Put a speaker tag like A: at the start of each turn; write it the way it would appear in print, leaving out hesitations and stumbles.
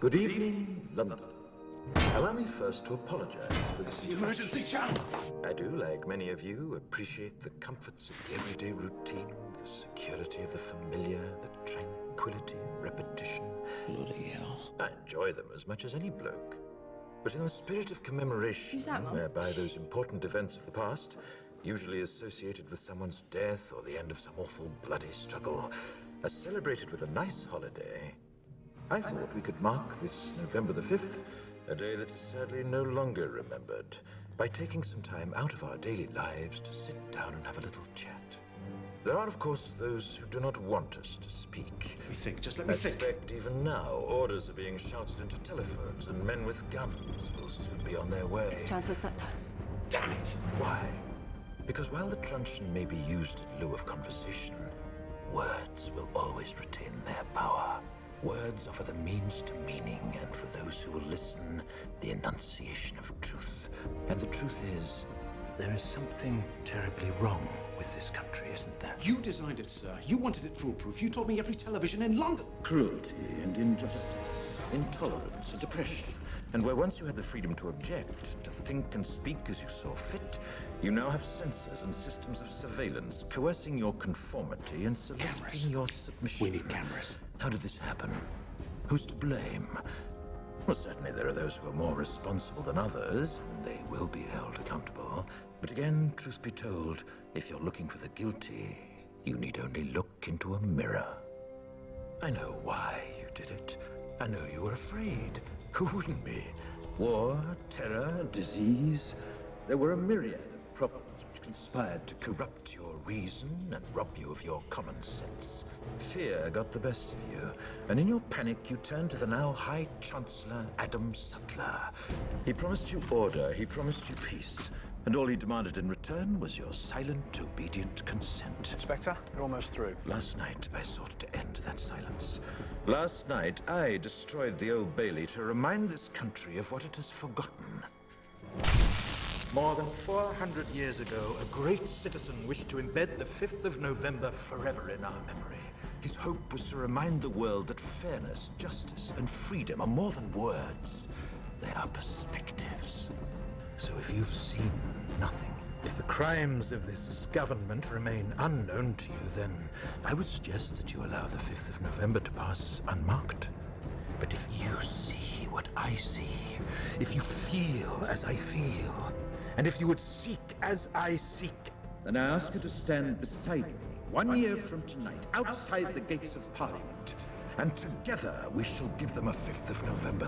A: Good evening, London. Allow me first to apologize for this
B: emergency channel.
A: I do, like many of you, appreciate the comforts of the everyday routine, the security of the familiar, the tranquility of repetition.
B: Bloody hell.
A: I enjoy them as much as any bloke. But in the spirit of commemoration, whereby those important events of the past, usually associated with someone's death or the end of some awful bloody struggle, are celebrated with a nice holiday, I thought we could mark this November the 5th, a day that is sadly no longer remembered, by taking some time out of our daily lives to sit down and have a little chat. There are, of course, those who do not want us to speak.
B: Let me think, just let me think.
A: I suspect even now, orders are being shouted into telephones, and men with guns will soon be on their way.
C: It's Chancellor Sutler.
B: Damn it!
A: Why? Because while the truncheon may be used in lieu of conversation, words will always retain their power. Words offer the means to meaning, and for those who will listen, the enunciation of truth. And the truth is, there is something terribly wrong with this country, isn't there?
B: You designed it, sir. You wanted it foolproof. You told me every television in London.
A: Cruelty and injustice, intolerance and oppression. And where once you had the freedom to object, to think and speak as you saw fit, you now have censors and systems of surveillance coercing your conformity and soliciting your submission.
B: We need cameras.
A: How did this happen? Who's to blame? Well, certainly there are those who are more responsible than others, and they will be held accountable. But again, truth be told, if you're looking for the guilty, you need only look into a mirror. I know why you did it. I know you were afraid. Who wouldn't be? War, terror, disease. There were a myriad of problems which conspired to corrupt your reason and rob you of your common sense. Fear got the best of you, and in your panic you turned to the now High Chancellor Adam Sutler. He promised you order, he promised you peace, and all he demanded in return was your silent, obedient consent.
D: Inspector, you're almost through.
A: Last night I sought to end that silence. Last night I destroyed the Old Bailey to remind this country of what it has forgotten. More than 400 years ago, a great citizen wished to embed the 5th of November forever in our memory. His hope was to remind the world that fairness, justice, and freedom are more than words. They are perspectives. So if you've seen nothing, if the crimes of this government remain unknown to you, then I would suggest that you allow the 5th of November to pass unmarked. But if you see what I see, if you feel as I feel, and if you would seek as I seek, then I ask you to stand beside me 1 year from tonight, outside the gates of Parliament, and together we shall give them a 5th of November